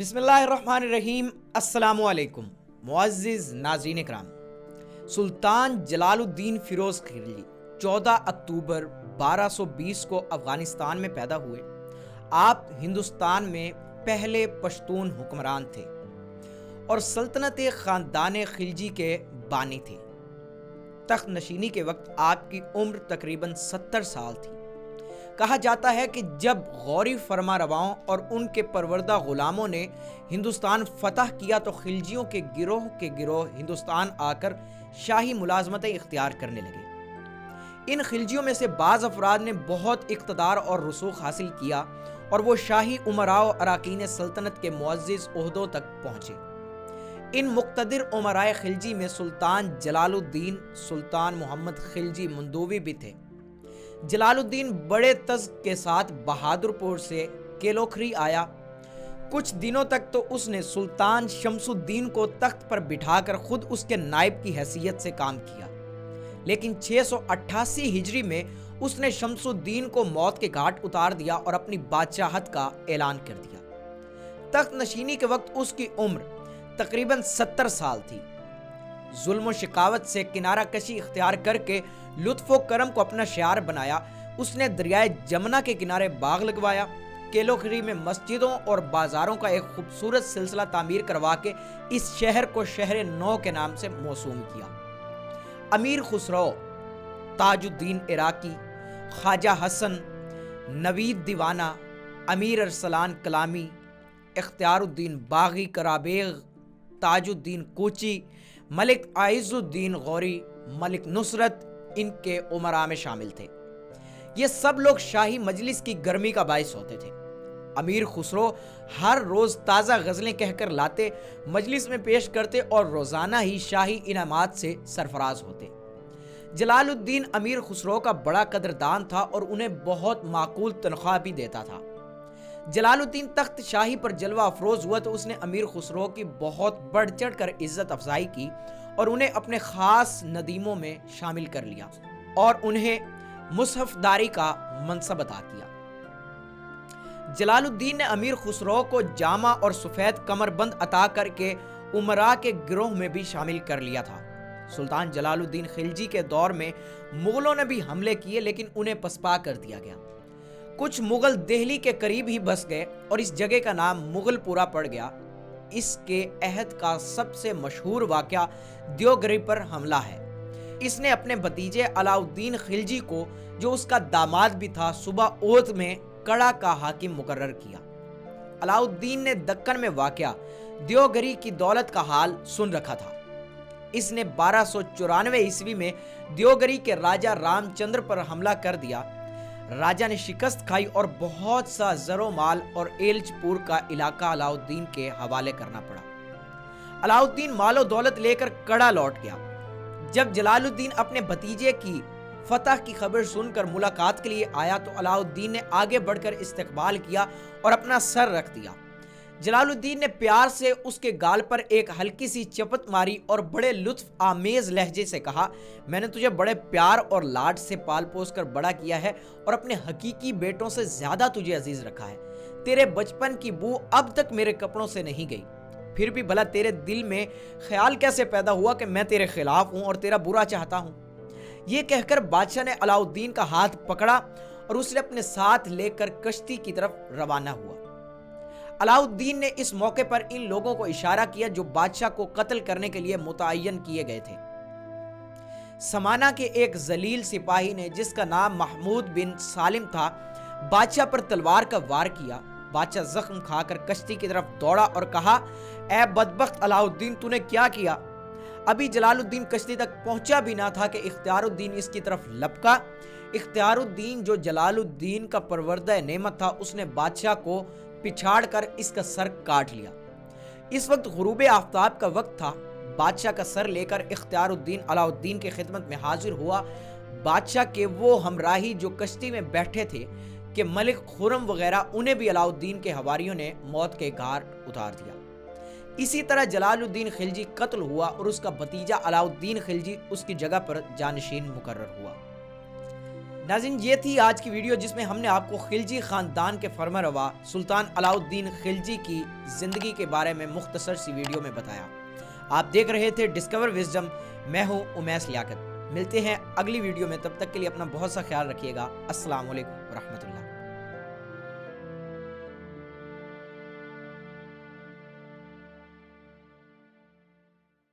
بسم اللہ الرحمن الرحیم۔ السلام علیکم معزز ناظرین اکرام۔ سلطان جلال الدین فیروز خلجی 14 اکتوبر 1220 کو افغانستان میں پیدا ہوئے۔ آپ ہندوستان میں پہلے پشتون حکمران تھے اور سلطنت خاندان خلجی کے بانی تھے۔ تخت نشینی کے وقت آپ کی عمر تقریباً 70 سال تھی۔ کہا جاتا ہے کہ جب غوری فرما رواؤں اور ان کے پروردہ غلاموں نے ہندوستان فتح کیا تو خلجیوں کے گروہ ہندوستان آ کر شاہی ملازمتیں اختیار کرنے لگے۔ ان خلجیوں میں سے بعض افراد نے بہت اقتدار اور رسوخ حاصل کیا اور وہ شاہی امراء و اراکین سلطنت کے معزز عہدوں تک پہنچے۔ ان مقتدر امراء خلجی میں سلطان جلال الدین سلطان محمد خلجی مندوی بھی تھے۔ جلال الدین بڑے تزک کے ساتھ بہادر پور سے کیلوکھری آیا۔ کچھ دنوں تک تو اس نے سلطان شمس الدین کو تخت پر بٹھا کر خود اس کے نائب کی حیثیت سے کام کیا، لیکن 688 ہجری میں اس نے شمس الدین کو موت کے گھاٹ اتار دیا اور اپنی بادشاہت کا اعلان کر دیا۔ تخت نشینی کے وقت اس کی عمر تقریباً 70 سال تھی۔ ظلم و شقاوت سے کنارہ کشی اختیار کر کے لطف و کرم کو اپنا شعار بنایا۔ اس نے دریائے جمنا کے کنارے باغ لگوایا۔ کیلوکھری میں مسجدوں اور بازاروں کا ایک خوبصورت سلسلہ تعمیر کروا کے اس شہر کو شہر نو کے نام سے موسوم کیا۔ امیر خسرو، تاج الدین عراقی، خواجہ حسن، نوید دیوانہ، امیر ارسلان کلامی، اختیار الدین باغی کرابیغ، تاج الدین کوچی، ملک عز الدین غوری، ملک نصرت ان کے امراء میں شامل تھے۔ یہ سب لوگ شاہی مجلس کی گرمی کا باعث ہوتے تھے۔ امیر خسرو ہر روز تازہ غزلیں کہہ کر لاتے، مجلس میں پیش کرتے اور روزانہ ہی شاہی انعامات سے سرفراز ہوتے۔ جلال الدین امیر خسرو کا بڑا قدردان تھا اور انہیں بہت معقول تنخواہ بھی دیتا تھا۔ جلال الدین تخت شاہی پر جلوہ افروز ہوا تو اس نے امیر خسرو کی بہت بڑھ چڑھ کر عزت افزائی کی اور انہیں اپنے خاص ندیموں میں شامل کر لیا اور انہیں مصحف داری کا منصب عطا کیا۔ جلال الدین نے امیر خسرو کو جامہ اور سفید کمر بند عطا کر کے امراء کے گروہ میں بھی شامل کر لیا تھا۔ سلطان جلال الدین خلجی کے دور میں مغلوں نے بھی حملے کیے لیکن انہیں پسپا کر دیا گیا۔ کچھ مغل دہلی کے قریب ہی بس گئے اور اس جگہ کا نام مغل پورہ پڑ گیا۔ اس کے عہد کا سب سے مشہور واقعہ دیوگری پر حملہ ہے۔ اس نے اپنے بھتیجے علاء الدین خلجی کو، جو اس کا داماد بھی تھا، صوبہ اودھ میں کڑا کا حاکم مقرر کیا۔ علاء الدین نے دکن میں واقع دیوگری کی دولت کا حال سن رکھا تھا۔ اس نے 1294 عیسوی میں دیوگری کے راجہ رام چندر پر حملہ کر دیا۔ راجہ نے شکست کھائی اور بہت سا زر و مال اور ایلچ پور کا علاقہ علاء الدین کے حوالے کرنا پڑا۔ علاء الدین مال و دولت لے کر کڑا لوٹ گیا۔ جب جلال الدین اپنے بھتیجے کی فتح کی خبر سن کر ملاقات کے لیے آیا تو علاء الدین نے آگے بڑھ کر استقبال کیا اور اپنا سر رکھ دیا۔ جلال الدین نے پیار سے اس کے گال پر ایک ہلکی سی چپت ماری اور بڑے لطف آمیز لہجے سے کہا، میں نے تجھے بڑے پیار اور لاڈ سے پال پوس کر بڑا کیا ہے اور اپنے حقیقی بیٹوں سے زیادہ تجھے عزیز رکھا ہے۔ تیرے بچپن کی بو اب تک میرے کپڑوں سے نہیں گئی، پھر بھی بھلا تیرے دل میں خیال کیسے پیدا ہوا کہ میں تیرے خلاف ہوں اور تیرا برا چاہتا ہوں؟ یہ کہہ کر بادشاہ نے علاء الدین کا ہاتھ پکڑا اور اسے اپنے ساتھ لے کر کشتی کی طرف روانہ ہوا۔ علاء الدین نے اس موقع پر ان لوگوں کو اشارہ کیا جو بادشاہ کو قتل کرنے کے لیے متعین کیے گئے تھے۔ سمانہ کے ایک ذلیل سپاہی نے، جس کا نام محمود بن سالم تھا، بادشاہ پر تلوار کا وار کیا۔ بادشاہ زخم کھا کر کشتی کی طرف دوڑا اور کہا، اے بدبخت علاء الدین، تو نے کیا کیا؟ ابھی جلال الدین کشتی تک پہنچا بھی نہ تھا کہ اختیار الدین اس کی طرف لپکا۔ اختیار الدین جو جلال الدین کا پروردہ نعمت تھا، اس نے بادشاہ کو پچھاڑ کر اس کا سر کاٹ لیا۔ اس وقت غروب آفتاب کا وقت تھا۔ بادشاہ کا سر لے کر اختیار الدین علاء الدین کی خدمت میں حاضر ہوا۔ بادشاہ کے وہ ہمراہی جو کشتی میں بیٹھے تھے کہ ملک خرم وغیرہ، انہیں بھی علاء الدین کے حواریوں نے موت کے گھاٹ اتار دیا۔ اسی طرح جلال الدین خلجی قتل ہوا اور اس کا بھتیجا علاء الدین خلجی اس کی جگہ پر جانشین مقرر ہوا۔ ناظرین یہ تھی آج کی ویڈیو جس میں ہم نے آپ کو خلجی خاندان کے فرما روا سلطان علاء الدین خلجی کی زندگی کے بارے میں مختصر سی ویڈیو میں بتایا۔ آپ دیکھ رہے تھے ڈسکور وزڈم، میں ہوں امیس لیاقت۔ ملتے ہیں اگلی ویڈیو میں، تب تک کے لیے اپنا بہت سا خیال رکھیے گا۔ السلام علیکم ورحمۃ اللہ۔